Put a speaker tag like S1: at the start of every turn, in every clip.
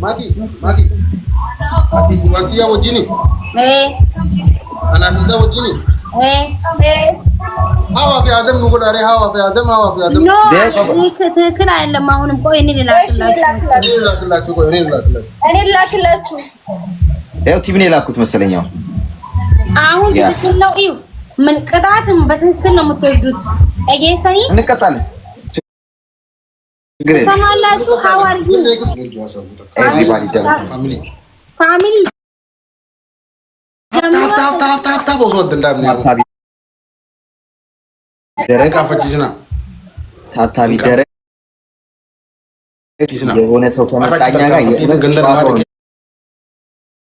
S1: Mati. Ati wanti ya wajini? Ana bisa wajini? Hawa fi Adam nugo dare hawa fi Adam.
S2: No, ትክክል አይደለም። አሁንም ቆይ እኔ ላክላችሁ።
S3: ያው ቲቪ ነው የላኩት መሰለኝ።
S2: አሁን ትክክል ነው። እዩ ምን ቅጣትም በትክክል ነው የምትወዱት። እጌሳይ
S3: እንቀጣለን።
S2: ሰማላችሁ? ሐዋርይ
S3: ኤቭሪባዲ
S2: ፋሚሊ
S1: ታፕ ወሰድ እንዳምን ያው ደረቃ ፈጅስና
S3: ታታቢ ደረቅ የሆነ ሰው ከመጣኛ ጋር
S1: ገንደር ማለት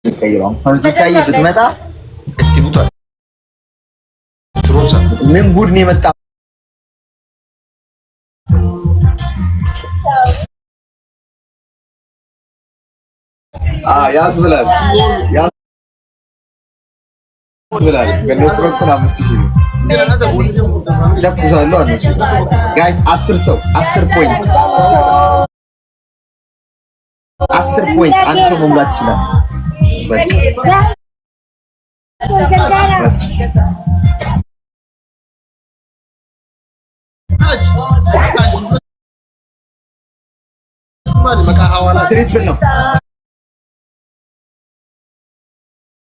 S3: ይቀይራል። ፈንዝካይ ብትመጣ
S1: እትቡታ ትሮሳ
S3: ምን ጉድ ነው የመጣ ያስብላል በእነሱ በኩል 5000 ነው ጀፍሳሉ አነሱ ጋይስ 10 ሰው 10 ፖይንት አንድ ሰው መሙላት ይችላል።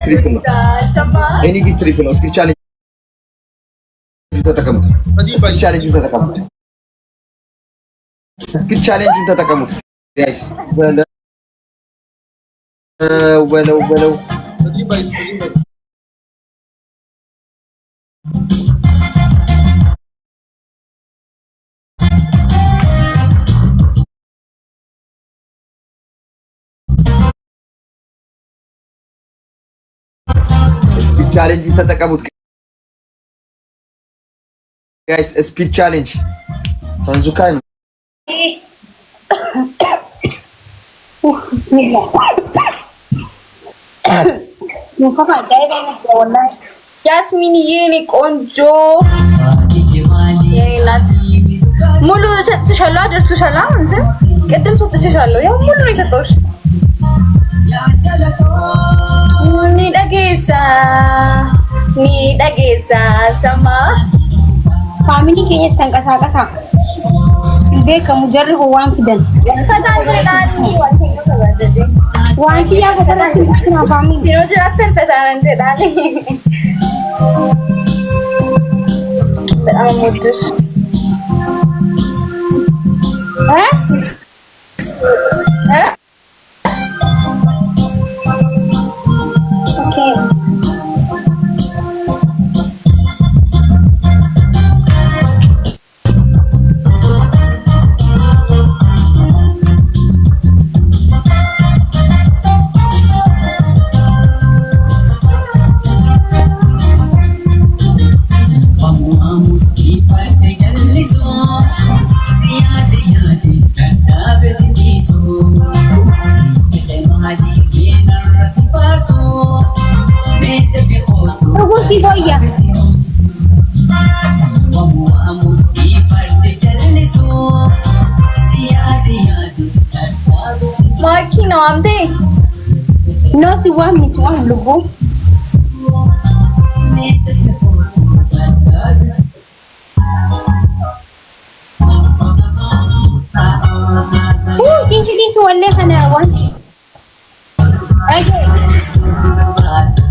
S3: ትሪፕል ነው ኤኒ ጊቭ ትሪፕል ነው። ስፒድ ቻሌንጅ ተጠቀሙት። ስፒድ ቻሌንጅን ተጠቀሙት ጋይስ። በለው ቻሌንጅ ተጠቀሙት ጋይስ። ስፒድ ቻሌንጅ ፈንዙካይ
S4: ያስሚን የኔ ቆንጆ የናት ሙሉ ሰጥተሻለሁ። አደርቱሻለሁ። እንትን ቅድም ሰጥተሻለሁ። ያው ሙሉ ነው የሰጠሁሽ። ኒዳጌሳ ሰማ
S2: ፋሚሊ ከየት ተንቀሳቀሳ ቤከሙ ጀርሁ ዋን ፊደል ዋንቺ ያ ከተረክና ፋሚሊ
S4: ሲኖጅራተን ፈታን ጀዳኒ በጣም ወድሽ ማኪ ነው አምቴ
S2: no si wa lugu ini wala kana wan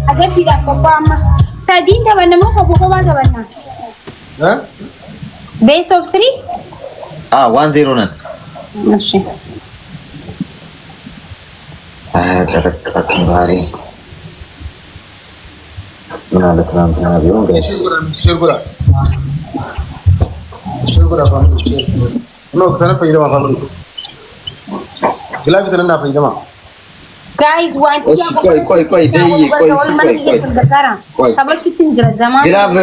S2: ada tidak papa tadi tawana mo ko ba tawana base of 3
S3: 1-0 ነን።
S2: እሺ
S3: ተረከተን ዛሬ ምን አለ ትናንትና ቢሆን ጋይስ
S1: ሽርጉራ ነው ከነፈ ይደማ ፋሚሊ ግላብ ተነና ፈይደማ
S2: ጋይስ ዋን
S3: ቆይ ግላብ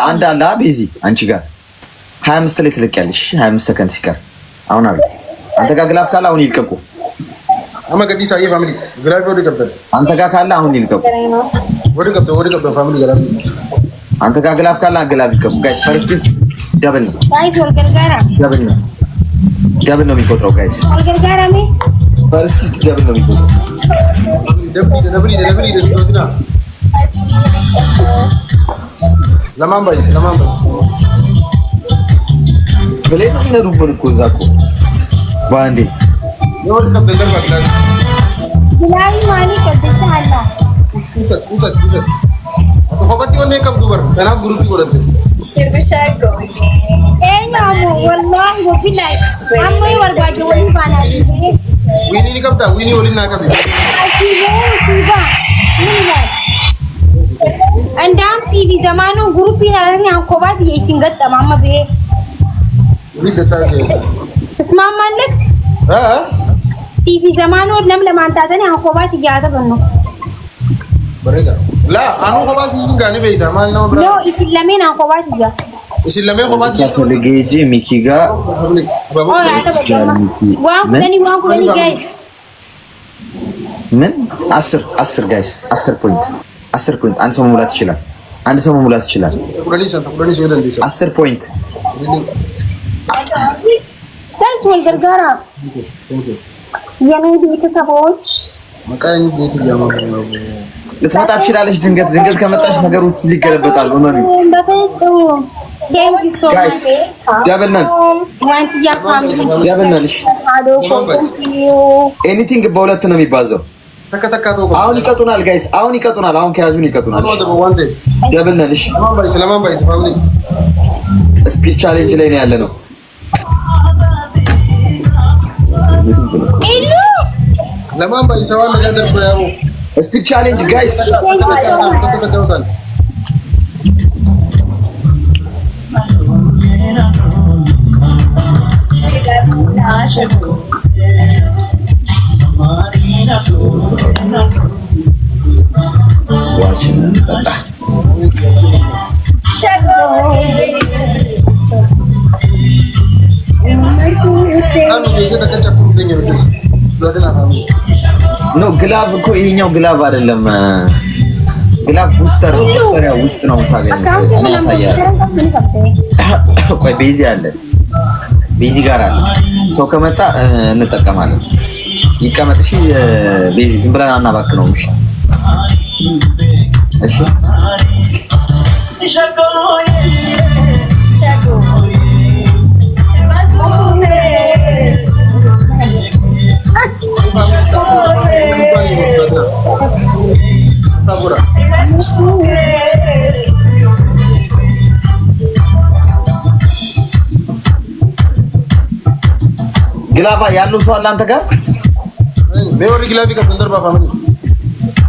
S3: አንድ አለ ቢዚ አንቺ ጋር 25 ላይ ትለቂያለሽ። 25 ሰከንድ ሲቀር አሁን አለ አንተ ጋር ግላብ ካለ አሁን ይልቀቁ።
S1: አማ ገቢሳ ፋሚሊ ግላብ ወደ ገበደ
S3: አንተ ጋር ካለ አሁን ይልቀቁ።
S1: ወደ ገበደ ፋሚሊ ግላብ
S3: አንተ ጋር ግላብ ካለ ግላብ ይልቀቁ። ጋይስ ፈርስት ደብል ነው።
S2: ጋይስ ወልገርጋራ
S3: ደብል ነው የሚቆጥረው ጋይስ
S2: ወልገርጋራ
S3: በስ ደብል ነው የሚሰጠው።
S1: ደብል ደስቶትና ለማን ባይ
S3: ብለህ ነው የሚነዱብን እኮ እዛ እኮ በአንዴ
S1: የሆነ ከበደር ባክላል
S2: ላይ ማኒ ከደሻላ
S1: ውሰት ሆበት የሆነ ከብዱ በር ተናብ ግሩፕ ይወረደ
S4: ሲርብሻጎ
S2: ኤኛሙ ወላሂ ወቢላይ አሞይ ወርባጆ ወሊ ባናዲ
S1: ዊኒ ከብዳ ዊኒ ወሊና ከብ
S2: ሲባ እንዳም ሲቪ ዘማኑ ግሩፕ ያለኝ አንኮባት የሲንገጥ ማማ በ ተስማማለህ ሲቪ ዘማኑ ለማንታተን አንኮባት ያተበ ነው
S1: በረዳ ላ አኑ ኮባት ይንጋኒ በይዳ ማን ነው ብራ
S2: ነው ኢስላሜን አንኮባት ያ
S1: ኢስላሜ ኮባት
S3: ያፈልገጂ ሚኪጋ
S2: ዋን ጋይ
S3: ምን 10 ጋይስ 10 ፖይንት አንድ ሰው መሙላት ይችላል
S1: ቁረኒ ወደን ዲሳ
S3: 10 ፖይንት
S2: ታንስ ወልገርጋራ የኔ ቤተሰቦች
S1: መቃኝ ቤት ያማው
S3: ልትመጣ ትችላለች። ድንገት ከመጣች ነገሮች ሊገለበጣሉ። ማን ጋይስ ዳብልናል ኤኒቲንግ በሁለት ነው የሚባዛው። አሁን ይቀጡናል ጋይስ፣ አሁን ከያዙን ይቀጡናል። ዳብልናል። እሺ
S1: ስለማን ባይ ፋሚሊ
S3: ስፒድ ቻሌንጅ ላይ ነው ያለ ነው።
S1: ለማን ባይ ሰዋን ነገር ያው
S3: ስፒድ ቻሌንጅ ጋይስ ኖ ግላቭ እኮ ይሄኛው ግላቭ አይደለም። ግላቭ ቡስተር ያው ውስጥ ነው ታገኘው። እኔ ያሳያለሁ። ቆይ ቤዚ ጋር አለ። ሰው ከመጣ እንጠቀማለን። ይቀመጥ። እሺ ቤዚ ዝም ብለን አናባክነው። እሺ ግላባ ያለው ሰው አለ አንተ ጋር
S1: ሜሞሪ ግላፊ ከፈንደር ባፋምን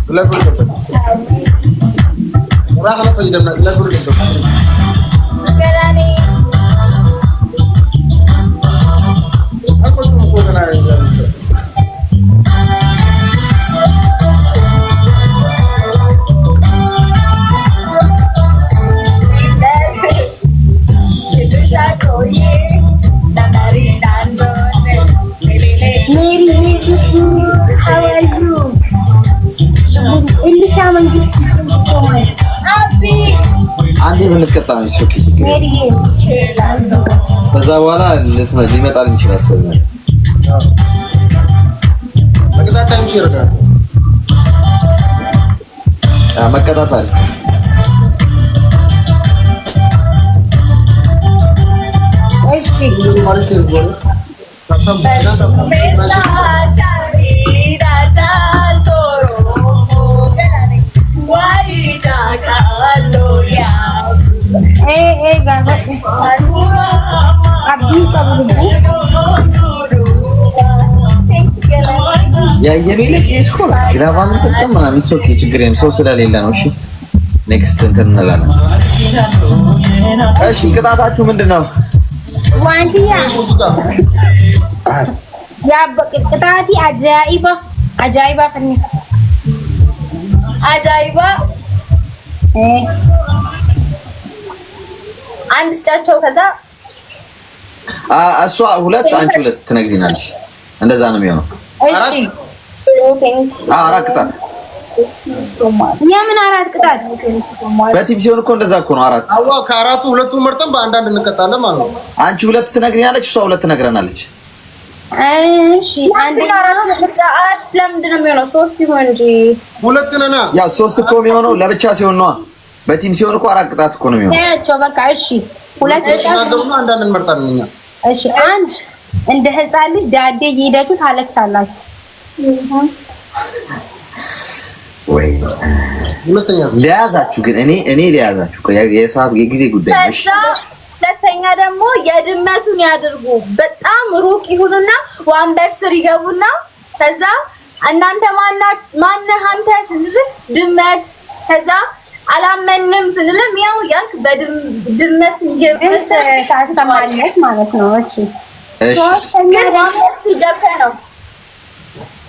S1: ግላፊ ከፈንደር ራቀና ፈይደና ግላፊ ከፈንደር ገራኔ አቆጡ ቆና ያዛል
S3: አንዴ ብንቀጣ ነው ሶኪ ከዛ በኋላ ሊመጣል ይችላል። ሰው
S1: መቀጣጣም ይችላል።
S3: መቀጣጣል
S2: እሺ
S1: ማለት ነው።
S3: ያየኔ ለቂ ስኮር ግላባን ተጠቀም ምናምን ሶኪ ችግር የለም። ሰው ስለሌለ ነው። እሺ ኔክስት እንትን እንላለን። እሺ ቅጣታችሁ ምንድነው?
S2: ዋንቲያ ያ ቅጣቲ አጃኢባ ከኒ
S4: አጃኢባ አንድ ስጫቸው ከዛ
S3: እሷ ሁለት አንቺ ሁለት ትነግሪናለሽ። እንደዛ ነው የሚሆነው። አራት ቅጣት
S2: የምን አራት ቅጣት?
S3: በቲም ሲሆን እኮ እንደዛ እኮ ነው። አራት
S1: አዋ ከአራቱ ሁለቱን መርጠን በአንዳንድ እንቀጣለን ማለት ነው።
S3: አንቺ ሁለት ትነግሪናለች፣ እሷ ሁለት ትነግረናለች።
S2: እሺ አንድ
S4: አራት ለምንድን ነው የሚሆነው? 3 ይሆን እንጂ
S1: ሁለት ነና
S3: ያው 3 እኮ የሚሆነው ለብቻ ሲሆን ነው። በቲም ሲሆን እኮ 4 ቅጣት እኮ ነው የሚሆነው።
S2: ያቸው በቃ እሺ ሁለት
S1: ተናገሩና አንዳንድ እንመርጣለን እኛ።
S2: እሺ አንድ እንደ ህፃን ልጅ ዳዴ እየሄዳችሁ ታለቅሳላችሁ።
S3: ወይ
S1: ሁለተኛ
S3: ለያዛችሁ ግን እኔ ለያዛችሁ የሰዓት የጊዜ ጉዳይ ነው። እሺ
S4: ሁለተኛ ደግሞ የድመቱን ያድርጉ። በጣም ሩቅ ይሁንና ወንበር ስር ይገቡና ከዛ እናንተ ማነህ አንተ ስንል ድመት ከዛ አላመንም ስንልም ያው ያልክ በድመት ይገበሰ
S2: ታስተማሪነት ማለት ነው። እሺ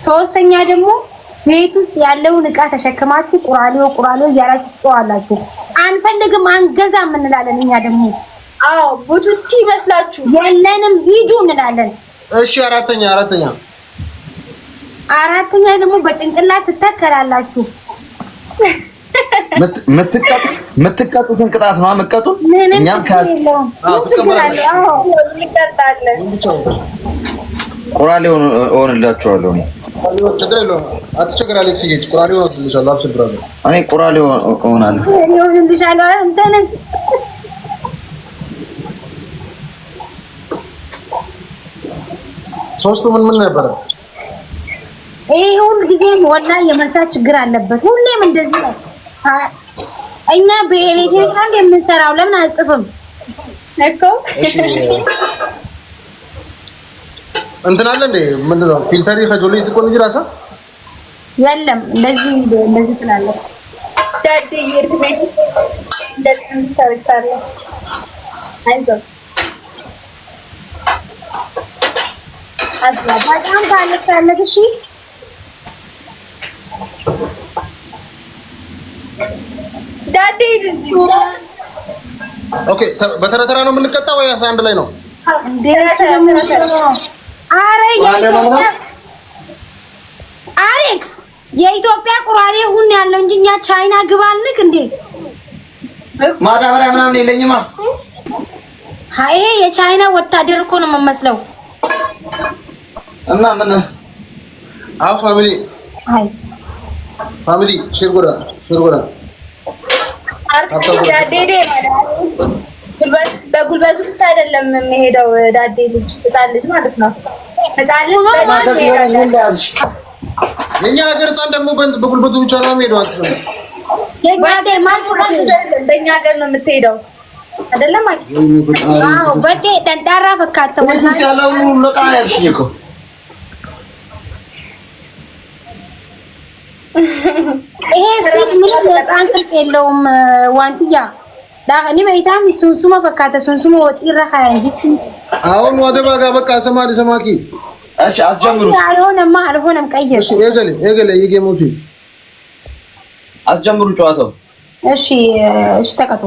S2: ሶስተኛ ደግሞ ቤት ውስጥ ያለውን ዕቃ ተሸክማችሁ ቁራሌው እያላችሁ ትጮሃላችሁ። አንፈልግም አንገዛም እንላለን እኛ ደግሞ።
S4: አዎ ቡቱቲ ይመስላችሁ
S2: የለንም ሂዱ እንላለን።
S1: እሺ አራተኛ
S2: ደግሞ በጭንቅላት ትተከላላችሁ።
S3: የምትቀጡትን ቅጣት ነው የምትቀጡ። እኛም ካስ ቁራሌ ሆንላችኋለሁ።
S1: ችግር የለውም አትቸገር አሌክስ። ቁራሌ ሆንልሻለሁ። አብሽር ብራዘር።
S3: እኔ ቁራሌ ሆናለሁ።
S1: ሶስቱ ምን ነበረ?
S2: ይሄ ሁሉ ጊዜም ወላሂ የመርሳት ችግር አለበት። ሁሌም እንደዚህ ነው። እኛ በኤሌክትሪክ የምንሰራው ለምን አጽፍም እኮ?
S1: እንትን አለ እንዴ? ምንድን ነው ፊልተሪ ከጆሊ ትቆን እንጂ ራሳ
S2: የለም። እንደዚህ ትላለህ
S4: ዳዴ የቤት ውስጥ እንደዚህ ታውቃለህ። አይዞህ
S2: በጣም ታለቅሳለህ። እሺ
S4: ዳዴ እንጂ
S1: ኦኬ። በተራ ነው የምንቀጣው ወይ 11 ላይ ነው?
S2: አሌክስ የኢትዮጵያ ቁራሌ ሁን ያለው እንጂ እኛ ቻይና ግባልንክ እንዴ?
S3: ማዳበሪያ ምናምን የለኝማ።
S2: አይ የቻይና ወታደር እኮ ነው የምመስለው።
S3: እና ምን
S1: ፋሚሊ ሽርጉራ
S4: በጉልበቱ ብቻ አይደለም የሚሄደው ዳዴ ልጅ ህፃን ልጅ ማለት ነው። ህፃን ልጅ
S1: የኛ ሀገር ህፃን ደግሞ በጉልበቱ ብቻ ነው የሚሄደው።
S4: በእኛ ሀገር ነው የምትሄደው አይደለም?
S2: አዎ በዴ ጠንዳራ ፈካተ
S3: ወይስ ያለው ለቃ ያልሽኝ እኮ
S2: ይሄ ፍሪጅ ምን በጣም ቅርጽ የለውም። ዋንትያ ዳኒ በይታም ሱንሱማ ፈካተ ሱንሱማ ወጢራ ሃያንዲስ
S1: አሁን ወደ ባጋ በቃ ሰማኪ
S3: እሺ አስጀምሩት።
S2: አልሆነም ቀየር።
S1: እሺ ኤገለ ይገሙሲ
S3: አስጀምሩ ጨዋታው።
S2: እሺ ተቀጡ።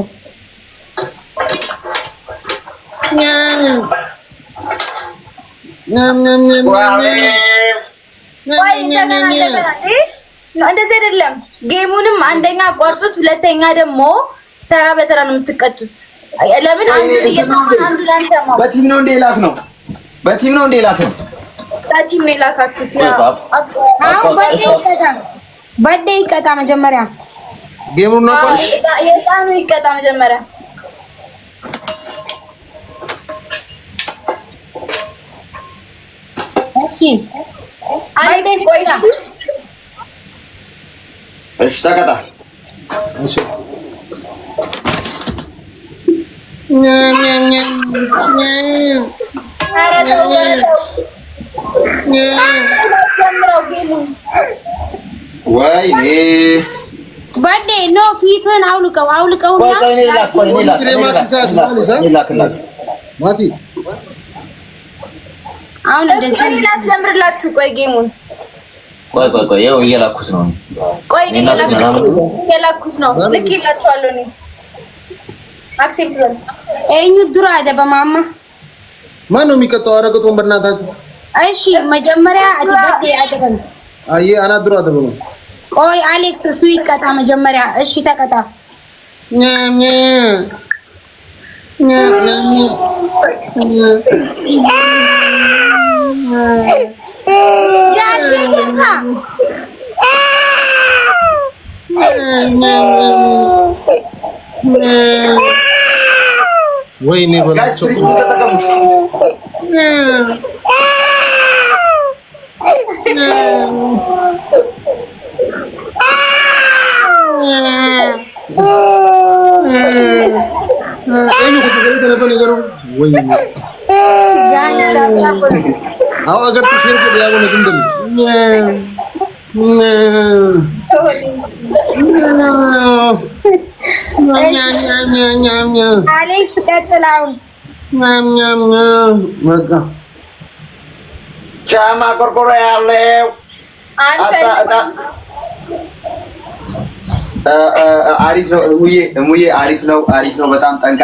S4: እንደዚህ አይደለም። ጌሙንም አንደኛ አቋርጡት፣ ሁለተኛ ደግሞ ተራ በተራ ነው የምትቀጡት። ለምን አንዱ እየሰማን አንዱ ላንሰማው?
S3: በቲም ነው እንደ ላክ ነው። በቲም ነው የላካችሁት።
S2: በዴ ይቀጣ መጀመሪያ።
S1: ጌሙን ነው ቆሽ
S4: የጣኑ ይቀጣ መጀመሪያ።
S2: እሺ
S4: አሌክስ ቆይሽ።
S3: እሺ ተቀጣ።
S1: እሺ
S3: ወይኔ
S2: በዴ ኖ ፊትን አውልቀውና
S1: ማቲ
S2: አሁን እንደዚህ
S4: ላስጀምርላችሁ። ቆይ ጌሙን
S3: ቆይ ይኸው እየላኩት ነው።
S4: ቆይ እየላኩት ነው። ልክ ይላችኋለሁ። እኔ አክሴፕት በል
S2: እኙ ድራ በማማ
S1: ማን ነው የሚቀጣው? አረቀጡን በእናታችሁ።
S2: እሺ መጀመሪያ አትበዴ አደረን።
S1: አይ አና ድራ ተበሉ።
S2: ቆይ አሌክስ እሱ ይቀጣ መጀመሪያ። እሺ ተቀጣ።
S1: ወይኔ በላቸው አዎ አገር ተሽር ያው ነው እንደም
S2: አሌክስ ቀጥላው
S3: በቃ ጫማ ቆርቆሮ ያለው አሪፍ ነው ሙዬ አሪፍ ነው በጣም ጠንካ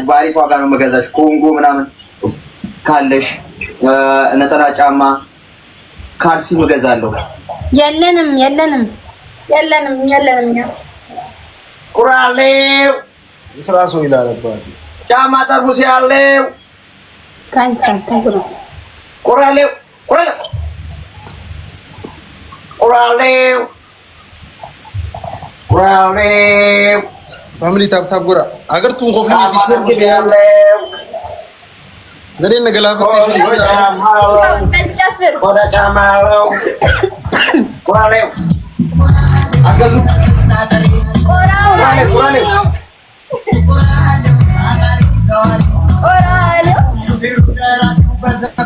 S3: በአሪፍ ዋጋ ነው መገዛሽ ኮንጎ ምናምን ካለሽ ነጠላ ጫማ ካልሲ መገዛለሁ
S2: የለንም
S3: ቁራሌው
S1: ስራ ሰው ይላል አባቴ
S3: ጫማ ጠርሙስ ያለው ቁራሌው
S1: ፋሚሊ ታፕ ጎራ አገርቱን ኮፍሊ ይሽር ነዴን ነገላፈት ይሽር
S4: በስጨፍር
S3: ወዳ ጫማለው ቁራሌው አገዙ ቁራሌው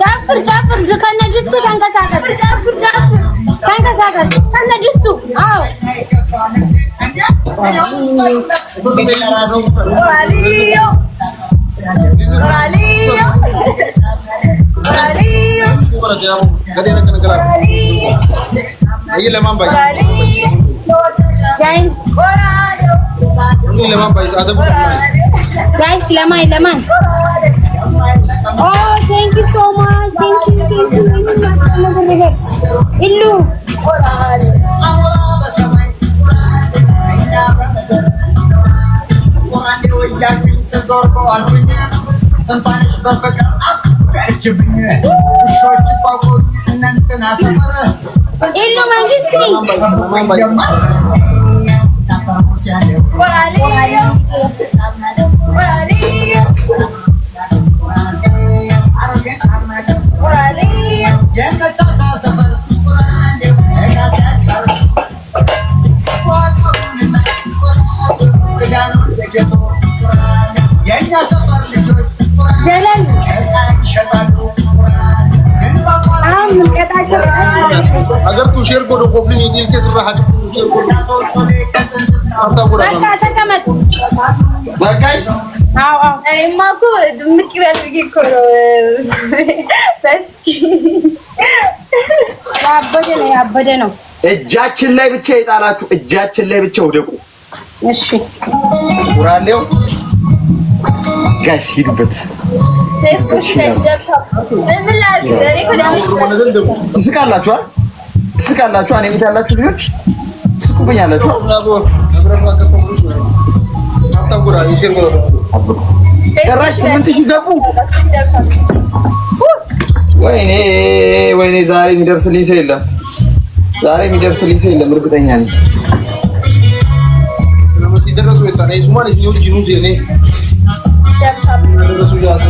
S2: ጨፍር ከነድስቱ ተንቀሳቀስ ከነድስቱ አዎ guys ለማን oh thank you so much thank you ኢሉ ኢሉ መንግስት
S1: अगर तू शेयर को कोफली नील के सर हाथ शेयर को आता पूरा
S2: ተቀመጥ
S3: በቃይ
S2: አዎ
S4: እኔማ እኮ ድምቅ ያድርጊ እኮ ነው በስኪ
S2: ያበደ ነው
S3: እጃችን ላይ ብቻ ይጣላችሁ እጃችን ላይ ብቻ ወደቁ
S2: እሺ
S3: ቁራሌው ጋይስ ሂዱበት ትስቃላችሁ እኔ ቤት ያላችሁ ልጆች ትስቁብኛላችሁ ጭራሽ 8000 ገቡ ወይኔ ዛሬ የሚደርስልኝ ሰው የለም እርግጠኛ ነኝ
S1: ይደረሱ የታኔ ሱማን ነው ጂኑስ የኔ ይደረሱ ያሰ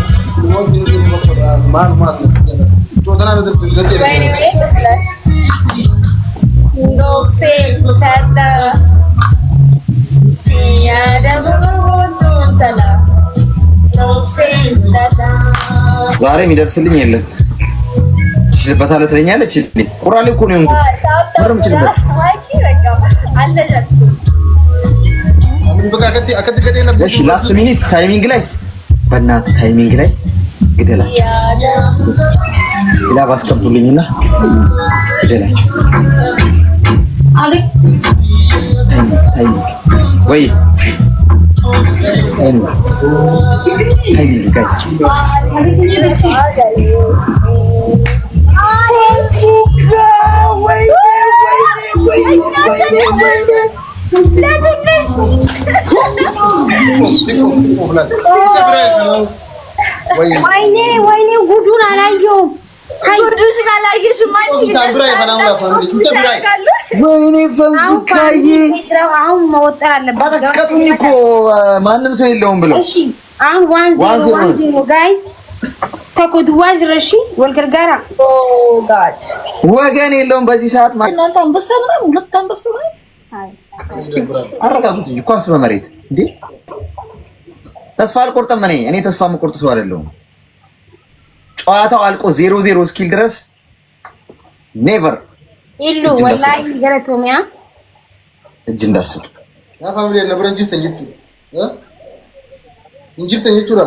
S1: ነው ማን ማስ ነው ጮተና ለደረገ
S4: ወይኔ ዶክሴ ተታ
S3: ዛሬ የሚደርስልኝ የለም ትችልበታለህ ትለኛለች ቁራሌ እኮ ነው እንግዲህ ምንም ትችልበት እሺ ላስት ሚኒት ታይሚንግ ላይ በእናትህ ታይሚንግ ላይ ግደላቸው ሌላ ባስቀምጡልኝና ግደላቸው ታይሚንግ ወይ ታይሚንግ ጋይስ
S2: ወይኔ ጉዱን አላየሁም
S4: ጉርዱሽን አላየሽም አንቺ?
S3: ወይኔ ፈንካዬ
S2: አሁን መወጠር አለበት።
S3: አጠቀጡኝ እኮ ማንም ሰው የለውም ብለው።
S2: እሺ አሁን 1-0 ጋይስ ተቆድዋጅ ረሺ ወልገርጋራ
S4: ኦ ጋድ
S3: ወገን የለውም በዚህ ሰዓት። እናንተ አንበሳ ምናምን ሁለት አንበሳ ነው። አረጋጉት እንጂ ኳስ በመሬት እንዴ! ተስፋ አልቆርጥም። እኔ ተስፋ የምቆርጥ ሰው አይደለሁም። ጨዋታው አልቆ 0-0 እስኪል ድረስ ኔቨር
S2: ኢሉ ወላሂ ገረቶሚያ
S3: እጅ እንዳስጡ
S1: ያ ፋሚሊ ነበር እንጂ ተንጅት እንጂ ተንጅቱራ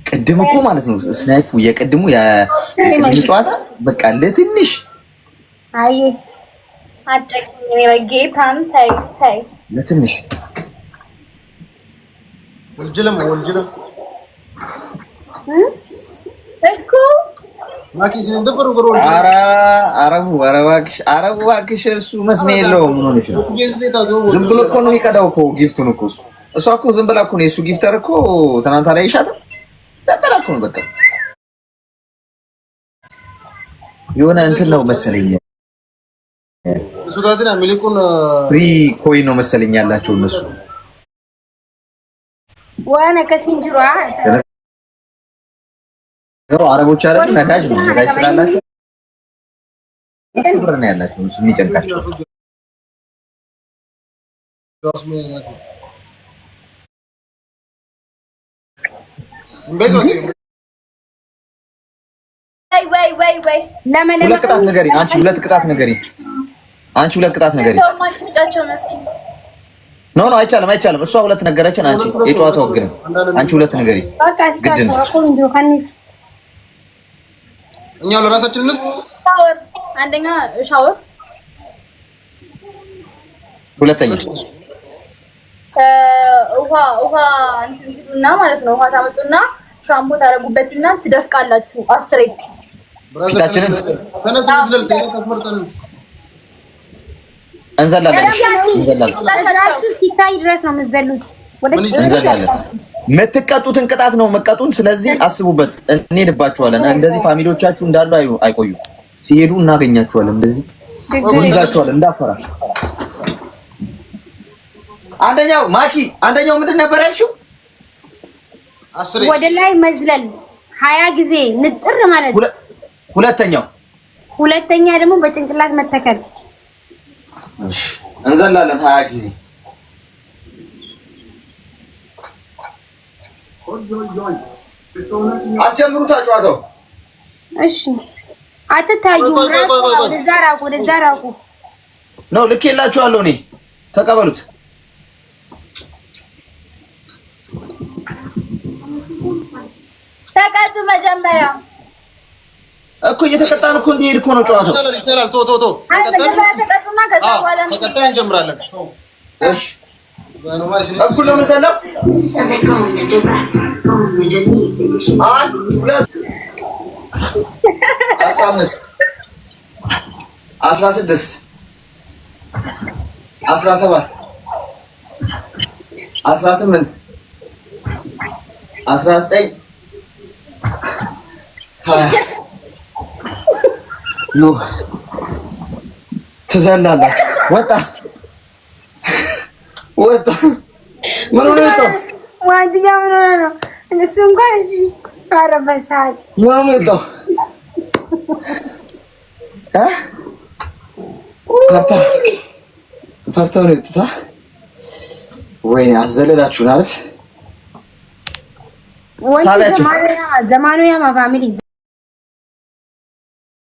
S3: ቅድም እኮ ማለት ነው ስናይፑ የቅድሙ ጨዋታ በቃ ለትንሽ
S2: አይ
S4: አጨቅኝ በጌታን ታይ
S3: ለትንሽ
S1: ወልጅለም
S4: እኮ
S1: ማኪስ እንደፈሩ ግሮ
S3: ኧረ አረቡ እባክሽ እሱ መስሚያ የለውም። ምን ሆነሽ ነው? ዝም ብሎ እኮ ነው የሚቀዳው እኮ ጊፍቱን እኮ እሷ እኮ ዝም ብላ እኮ ነው የእሱ ጊፍተር እኮ ትናንት ላይ ይሻታል። ዝም ብላ እኮ ነው በቃ የሆነ እንትን ነው መሰለኝ
S1: እሱ ታዲያ ሚሊኩን
S3: ፍሪ ኮይን ነው መሰለኝ ያላቸው እነሱ
S2: ዋና ከሲንጅሯ
S3: አረቦች አይደል ነዳጅ ስላላቸው ብር ነው ያላቸው እሱ የሚጨንቃቸው።
S4: ወይ
S3: ሁለት ቅጣት ንገሪኝ አንቺ፣ ሁለት ቅጣት ንገሪኝ አንቺ፣ ሁለት ቅጣት ንገሪኝ። ኖ አይቻልም። እሷ ሁለት ነገረችን። አንቺ የጨዋታው ህግ ነው። አንቺ ሁለት ንገሪኝ ግድ ነው።
S1: እኛው ለራሳችን እንስ
S4: ሻወር፣ አንደኛ ሻወር፣
S3: ሁለተኛ
S4: ውሃ እንትንና ማለት ነው። ውሃ ታመጡና ሻምፖ ታረጉበትና ትደፍቃላችሁ 10
S3: ፊታችንን እንዘላለን።
S2: ሲታይ ድረስ ነው የምትዘሉት።
S3: እንዘላለን። የምትቀጡትን ቅጣት ነው መቀጡን። ስለዚህ አስቡበት። እንሄድባችኋለን። እንደዚህ ፋሚሊዎቻችሁ እንዳሉ አይቆዩ። ሲሄዱ እናገኛችኋለን። እንደዚህ እንይዛችኋለን። እንዳፈራ አንደኛው ምንድን ነበር ያልሽው?
S2: ወደ ላይ መዝለል 20 ጊዜ ንጥር ማለት። ሁለተኛ ደግሞ በጭንቅላት መተከል።
S3: እሺ እንዘላለን 20 ጊዜ። አስጀምሩታ ጨዋታው።
S2: እሺ አትታዩ። ወደዛ ራቁ
S3: ነው ልኬላችኋለሁ። እኔ ተቀበሉት።
S4: ተቀጡ። መጀመሪያ
S3: እኮ እየተቀጣን እኮ እንዲሄድ እኮ ነው ጨዋታው።
S1: ይቻላል። ቶ
S4: ተቀጡና ከዛ በኋላ
S1: ተቀጣን እንጀምራለን። እሺ
S3: እኩል ነው የምንተለው። 1 2 15 16 17 18 19 ኖ ትዘላላችሁ። ወጣ ምን ሆነ ነው?
S2: ዋንዲያ ምን ሆነ ነው? እሱ እንኳን እሺ አረበሳል።
S3: ምን ሆነ ነው? ፈርታ ነው የወጡት። ወይኔ አዘለላችሁን አይደል?
S2: ወይ ዘማኑ ያማ ፋሚሊ